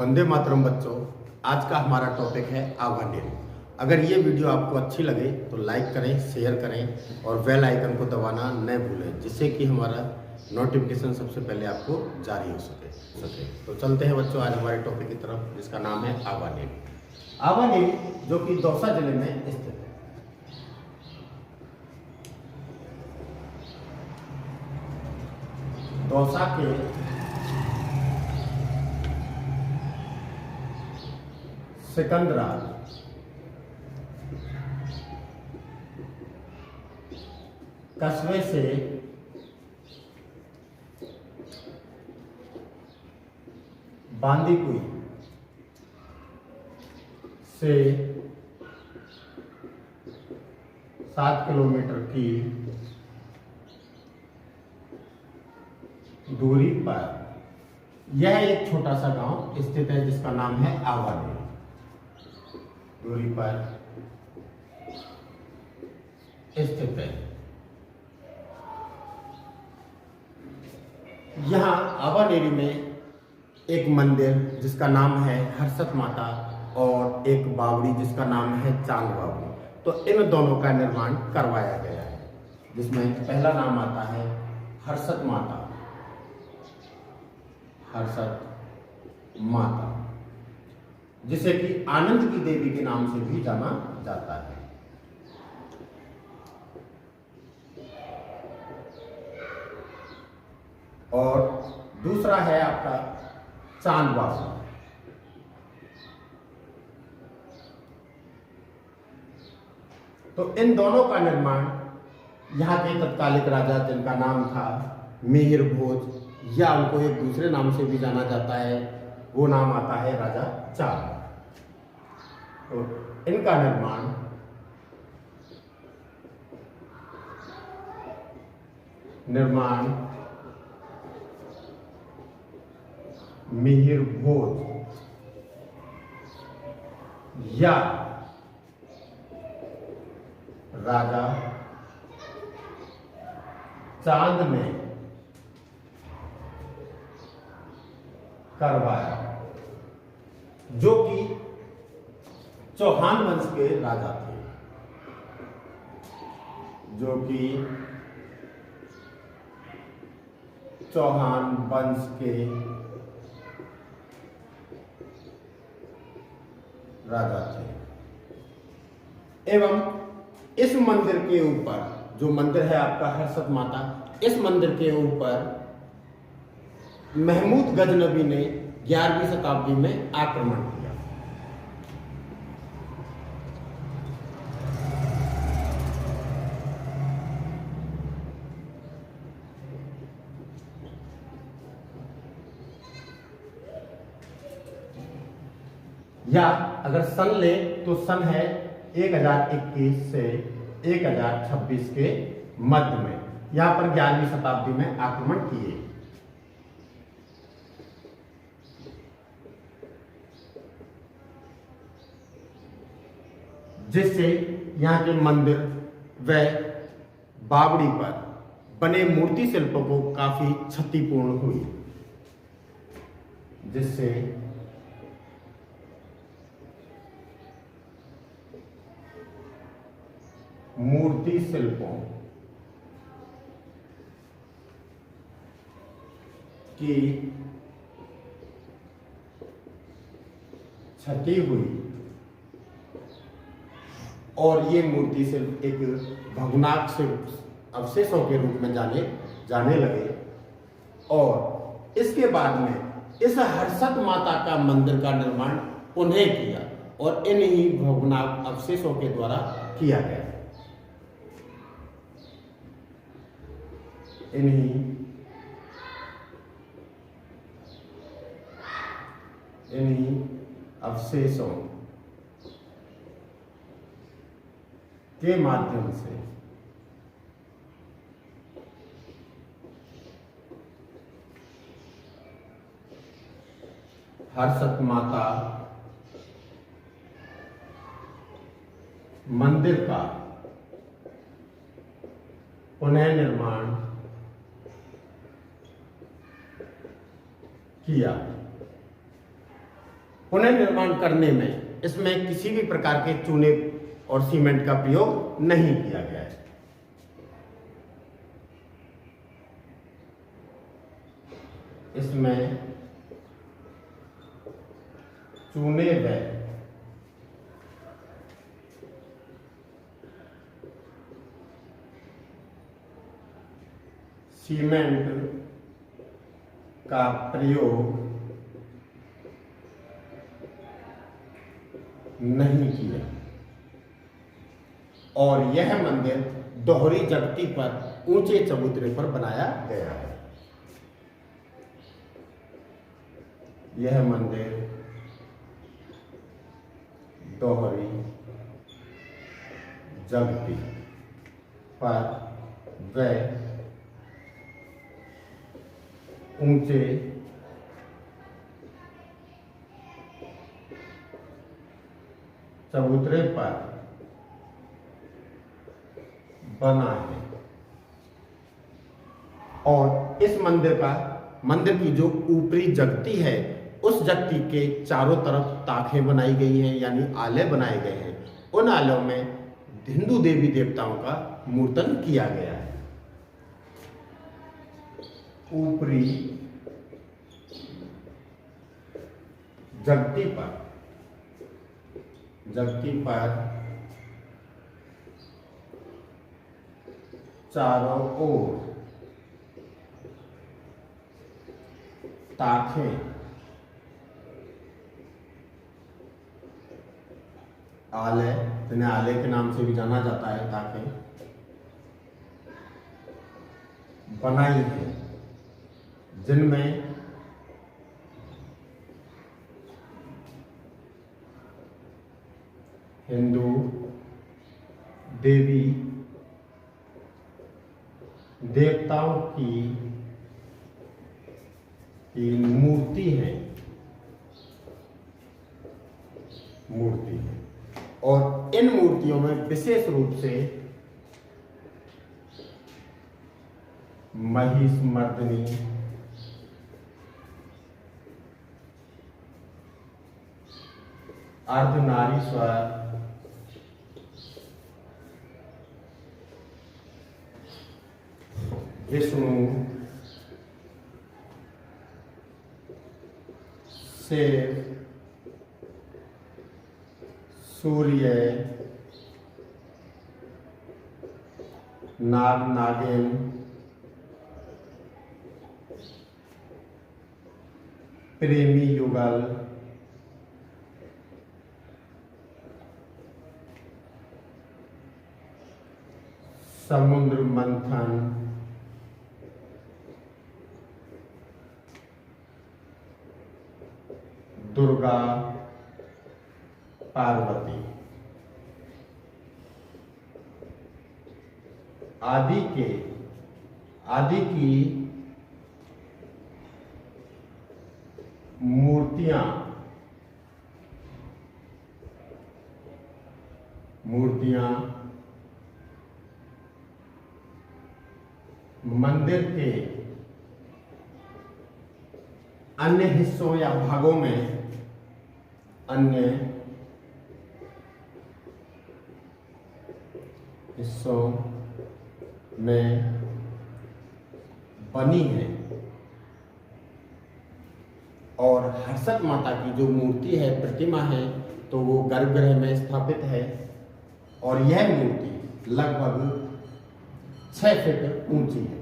वंदे मातरम बच्चों। आज का हमारा टॉपिक है आवानेर। अगर ये वीडियो आपको अच्छी लगे तो लाइक करें, शेयर करें और बेल आइकन को दबाना न भूलें, जिससे कि हमारा नोटिफिकेशन सबसे पहले आपको जारी हो सके। तो चलते हैं बच्चों आज हमारे टॉपिक की तरफ, जिसका नाम है आवानेर। आवानेर जो कि दौसा जिले में स्थित है। दौसा के सिकंदरा कस्बे से बांदीकुई से 7 किलोमीटर की दूरी पर यह एक छोटा सा गांव स्थित है, जिसका नाम है आवानेर। दूरी पर स्थित है। यहाँ आवानेरी में एक मंदिर जिसका नाम है हर्षत माता और एक बावड़ी जिसका नाम है चांद बावड़ी, तो इन दोनों का निर्माण करवाया गया है, जिसमें पहला नाम आता है हर्षत माता। हर्षत माता जिसे कि आनंद की देवी के नाम से भी जाना जाता है। और दूसरा है आपका चांद बावड़ी। तो इन दोनों का निर्माण यहाँ के तत्कालिक राजा, जिनका नाम था मिहिर भोज, या उनको एक दूसरे नाम से भी जाना जाता है, वो नाम आता है राजा चांद। तो इनका निर्माण मिहिर भोज या राजा चांद ने करवाया, जो कि चौहान वंश के राजा थे। जो कि चौहान वंश के राजा थे। एवं इस मंदिर के ऊपर, जो मंदिर है आपका हर्षत माता, इस मंदिर के ऊपर महमूद गजनबी ने 11वीं शताब्दी में आक्रमण किया। या अगर सन ले तो सन है 1021 से 1026 के मध्य में, यहां पर 11वीं शताब्दी में आक्रमण किए, जिससे यहाँ के मंदिर व बावड़ी पर बने मूर्ति शिल्पों को काफी क्षतिपूर्ण हुई, जिससे मूर्ति शिल्पों की क्षति हुई और ये मूर्ति शिल्प एक भग्नाक अवशेषों के रूप में जाने लगे। और इसके बाद में इस हर्षत माता का मंदिर का निर्माण उन्हें किया और इन्हीं भग्नाक अवशेषों के द्वारा किया गया। इन्हीं अवशेषों के माध्यम से हर्षत माता मंदिर का पुनः निर्माण किया। पुनर्निर्माण करने में इसमें किसी भी प्रकार के चूने और सीमेंट का प्रयोग नहीं किया गया है। इसमें चूने व सीमेंट का प्रयोग नहीं किया और यह मंदिर दोहरी जगती पर ऊंचे चबूतरे पर बनाया गया है। यह मंदिर दोहरी जगती पर व ऊंचे चबूतरे पर बना है और इस मंदिर की जो ऊपरी जगती है उस जगती के चारों तरफ ताखें बनाई गई हैं, यानी आले बनाए गए हैं। उन आलों में हिंदू देवी देवताओं का मूर्तन किया गया है। ऊपरी जगती पर चारों ओर ताखें आले, जिन्हें आले के नाम से भी जाना जाता है, ताखें बनाई है, जिनमें हिंदू देवी देवताओं की मूर्ति है और इन मूर्तियों में विशेष रूप से महिषमर्दिनी, अर्धनारीश्वर, विष्णु, शिव, सूर्य, नाग नागिन, प्रेमी युगल, समुद्र मंथन, दुर्गा, पार्वती आदि की मूर्तियां मंदिर के अन्य हिस्सों या भागों में बनी है और हर्षक माता की जो मूर्ति है, प्रतिमा है, तो वो गर्भगृह में स्थापित है और यह मूर्ति लगभग 6 फीट ऊंची है।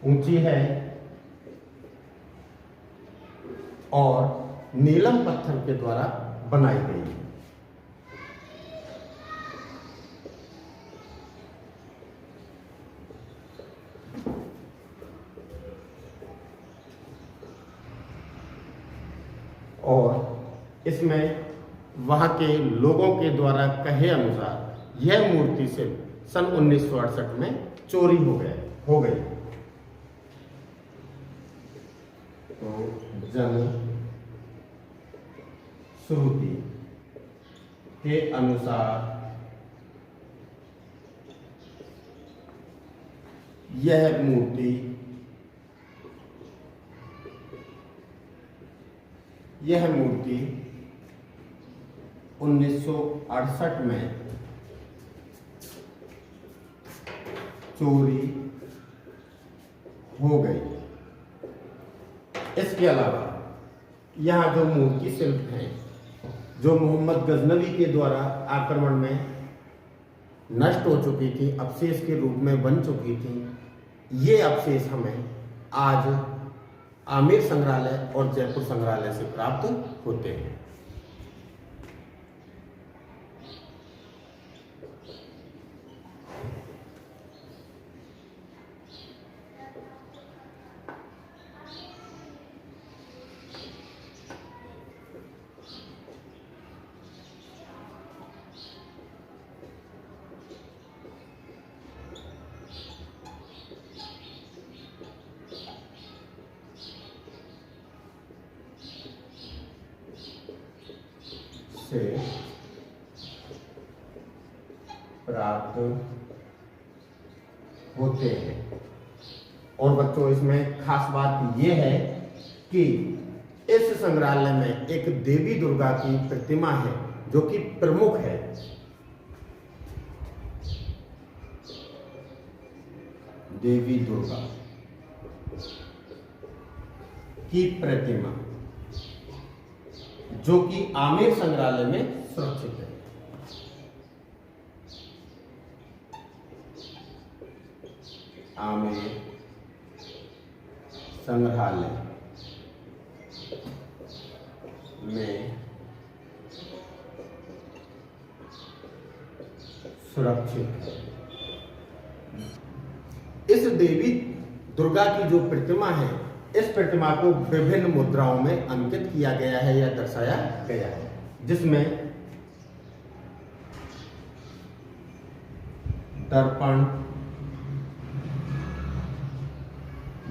ऊंची है और नीलम पत्थर के द्वारा बनाई गई है। और इसमें वहां के लोगों के द्वारा कहे अनुसार यह मूर्ति से सन 1968 में चोरी हो गई। जन श्रुति के अनुसार यह मूर्ति 1968 में चोरी हो गई। इसके अलावा यहाँ जो मूर्ति शिल्प हैं जो मोहम्मद गजनवी के द्वारा आक्रमण में नष्ट हो चुकी थी, अवशेष के रूप में बन चुकी थी, ये अवशेष हमें आज आमेर संग्रहालय और जयपुर संग्रहालय से प्राप्त होते हैं। से प्राप्त होते हैं। और बच्चों इसमें खास बात यह है कि इस संग्रहालय में एक देवी दुर्गा की प्रतिमा है जो कि प्रमुख है। देवी दुर्गा की प्रतिमा जो कि आमेर संग्रहालय में सुरक्षित है। आमेर संग्रहालय में सुरक्षित है। इस देवी दुर्गा की जो प्रतिमा है, इस प्रतिमा को विभिन्न मुद्राओं में अंकित किया गया है या दर्शाया गया है, जिसमें दर्पण,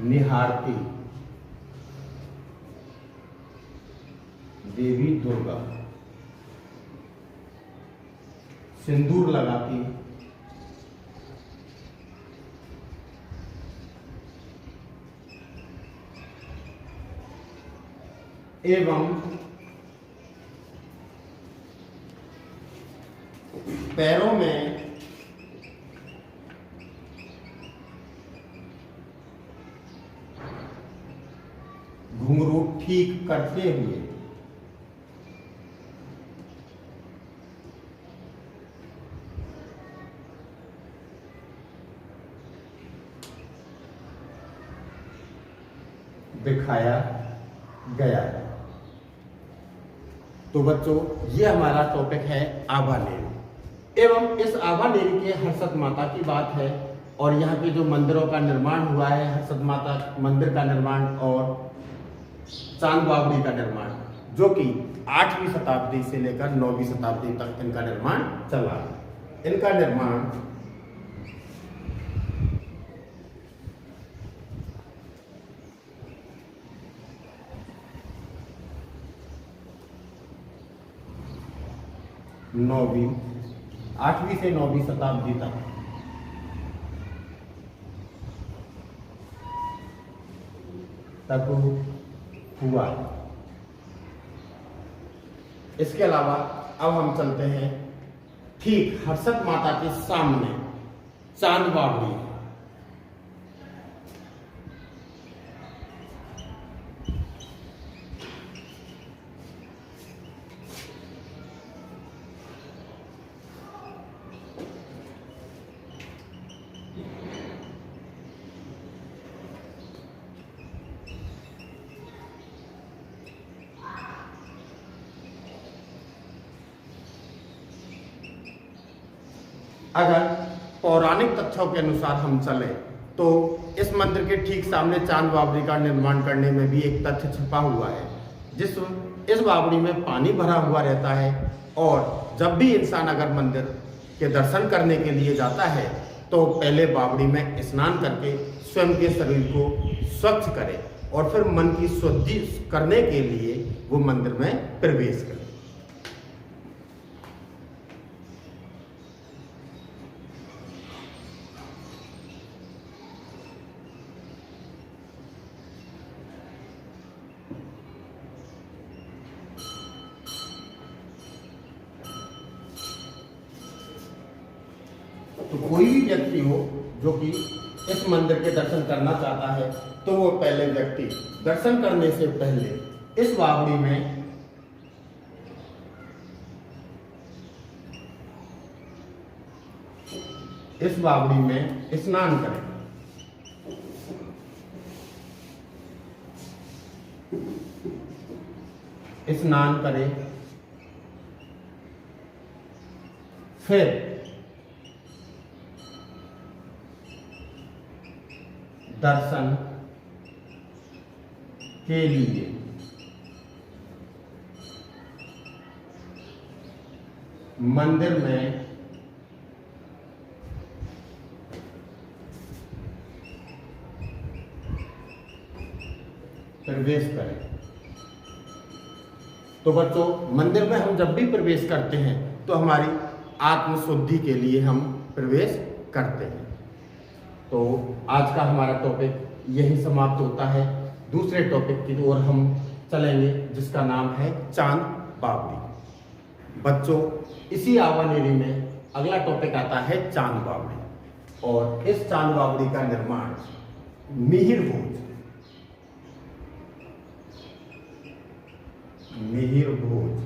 निहारती देवी दुर्गा, सिंदूर लगाती एवं पैरों में घुंघरू ठीक करते हुए दिखाया गया है। तो बच्चों ये हमारा टॉपिक है आभानेरी एवं इस आभानेरी के हर्षद माता की बात है और यहाँ पे जो मंदिरों का निर्माण हुआ है, हर्षद माता मंदिर का निर्माण और चांद बावड़ी का निर्माण, जो कि 8वीं शताब्दी से लेकर 9वीं शताब्दी तक इनका निर्माण चला। इनका निर्माण नौवीं 8वीं से 9वीं शताब्दी तक हुआ। इसके अलावा अब हम चलते हैं ठीक हर्षद माता के सामने चांद बावड़ी। अगर पौराणिक तथ्यों के अनुसार हम चले तो इस मंदिर के ठीक सामने चांद बावड़ी का निर्माण करने में भी एक तथ्य छुपा हुआ है। इस बावड़ी में पानी भरा हुआ रहता है और जब भी इंसान अगर मंदिर के दर्शन करने के लिए जाता है तो पहले बावड़ी में स्नान करके स्वयं के शरीर को स्वच्छ करे और फिर मन की शुद्धि करने के लिए वो मंदिर में प्रवेश करें। तो कोई भी व्यक्ति हो जो कि इस मंदिर के दर्शन करना चाहता है, तो वो पहले व्यक्ति दर्शन करने से पहले इस बावड़ी में स्नान करें। स्नान करें, फिर दर्शन के लिए मंदिर में प्रवेश करें। तो बच्चों, मंदिर में हम जब भी प्रवेश करते हैं तो हमारी आत्मशुद्धि के लिए हम प्रवेश करते हैं। तो आज का हमारा टॉपिक यही समाप्त होता है। दूसरे टॉपिक की ओर हम चलेंगे जिसका नाम है चांद बावड़ी। बच्चों, इसी आवानेरी में अगला टॉपिक आता है चांद बावड़ी, और इस चांद बावड़ी का निर्माण मिहिर भोज,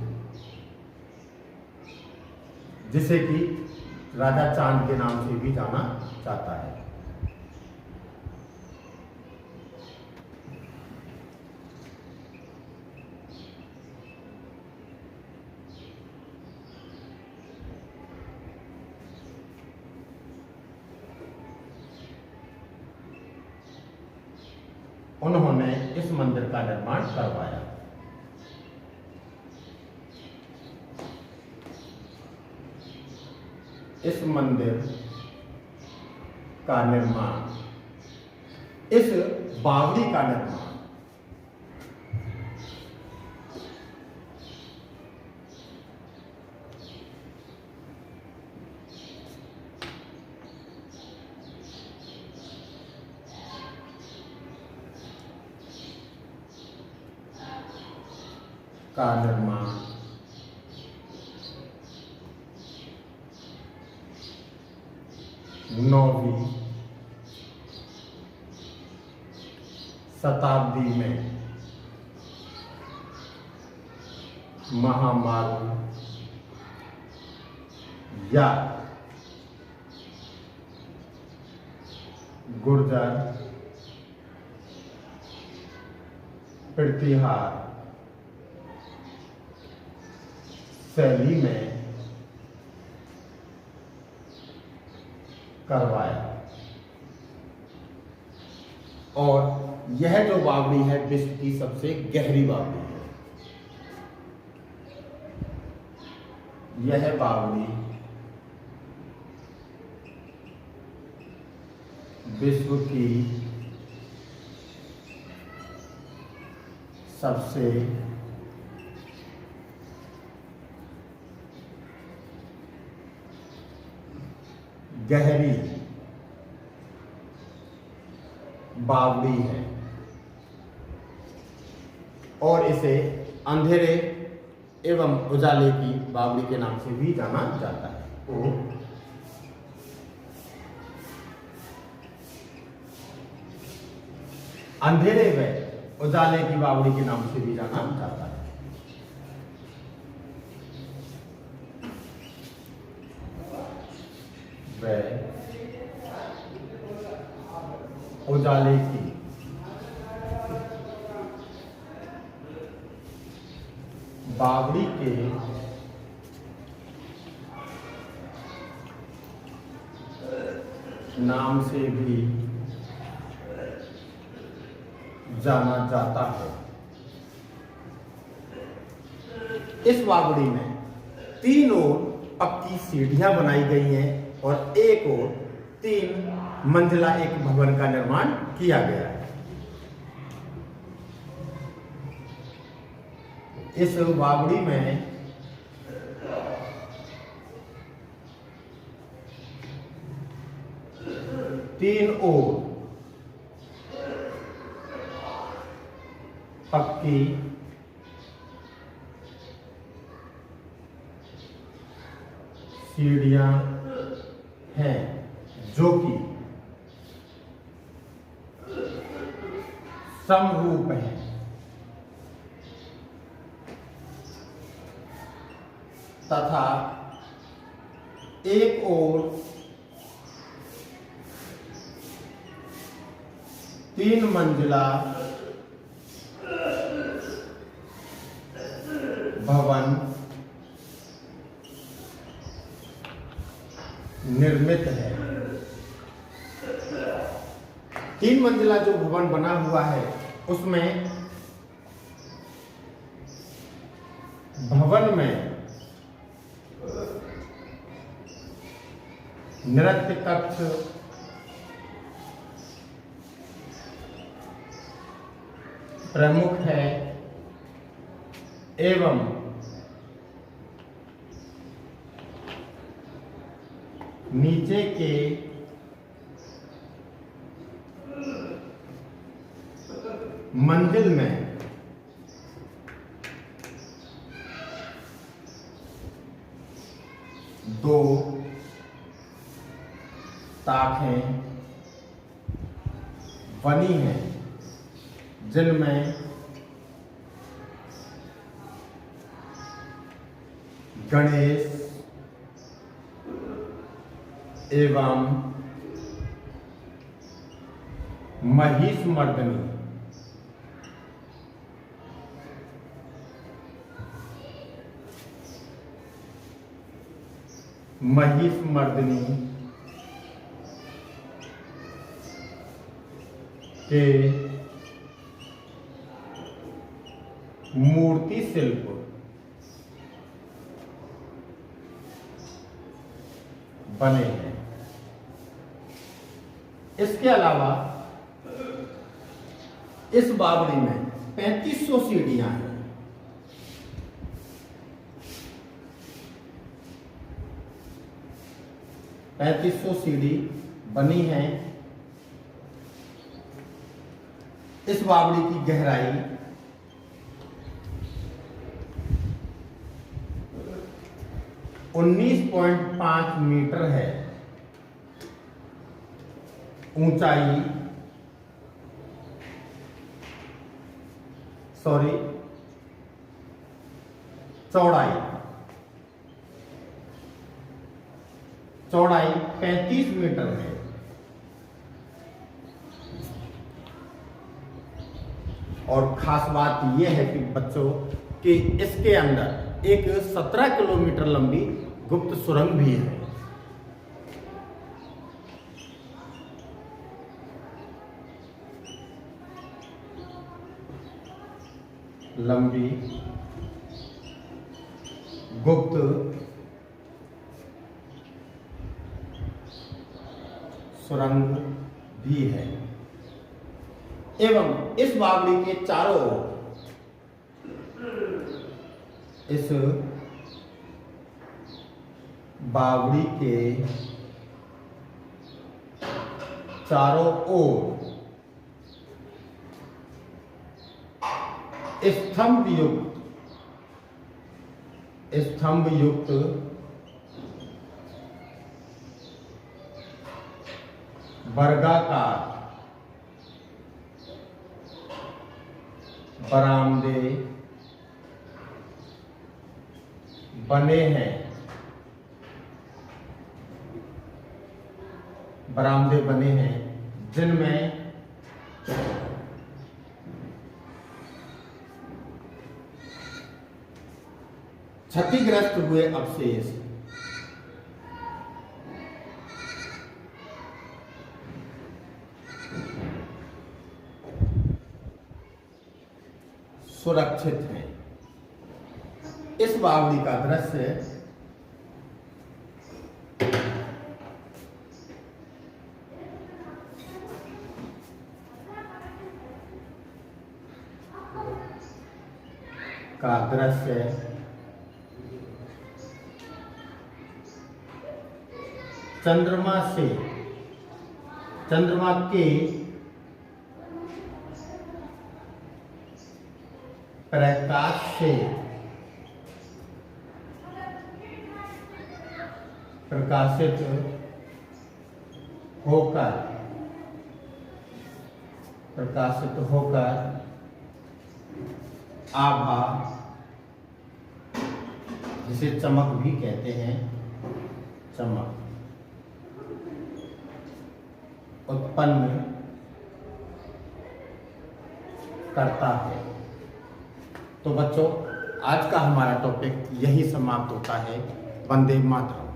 जिसे कि राजा चांद के नाम से भी जाना जाता है। उन्होंने इस मंदिर का निर्माण करवाया। इस मंदिर का निर्माण, इस बावड़ी का निर्माण का निर्माण 9वीं शताब्दी में महामारू या गुर्जर प्रतिहार शैली में करवाया। और यह जो बावड़ी है विश्व की सबसे गहरी बावड़ी है। यह बावड़ी विश्व की सबसे गहरी बावड़ी है, और इसे अंधेरे एवं उजाले की बावड़ी के नाम से भी जाना जाता है। अंधेरे व उजाले की बावड़ी के नाम से भी जाना जाता है। वह उजाले की बावड़ी के नाम से भी जाना जाता है। इस बावड़ी में 3 ओर पक्की सीढ़ियां बनाई गई हैं और एक ओर 3 मंजिला एक भवन का निर्माण किया गया है। इस बावड़ी में तीन ओर पक्की सीढ़ियां हैं जो कि समरूप हैं। तथा एक ओर 3 मंजिला भवन निर्मित है। 3 मंजिला जो भवन बना हुआ है उसमें भवन में नृत्य कक्ष, प्रमुख है एवं नीचे के मंजिल में दो ताखें बनी हैं जिनमें गणेश एवं महिषमर्दिनी के मूर्ति शिल्प बने हैं। इसके अलावा इस बावड़ी में 3500 सीढ़ियां हैं। सीढ़ी बनी है। इस बावड़ी की गहराई 19.5 मीटर है। ऊंचाई चौड़ाई 35 मीटर है। और खास बात यह है कि बच्चों कि इसके अंदर एक 17 किलोमीटर लंबी गुप्त सुरंग भी है। लंबी गुप्त सुरंग भी है। एवं इस बावड़ी के चारों ओर इस बावड़ी के चारों ओर स्तंभ युक्त वर्गाकार बरामदे बने हैं। जिनमें क्षतिग्रस्त हुए अवशेष सुरक्षित हैं। इस बावड़ी का दृश्य का दृश्य चंद्रमा के प्रकाश से प्रकाशित होकर आभा, जिसे चमक भी कहते हैं, चमक उत्पन्न करता है। तो बच्चों, आज का हमारा टॉपिक यही समाप्त होता है। वंदे मातरम।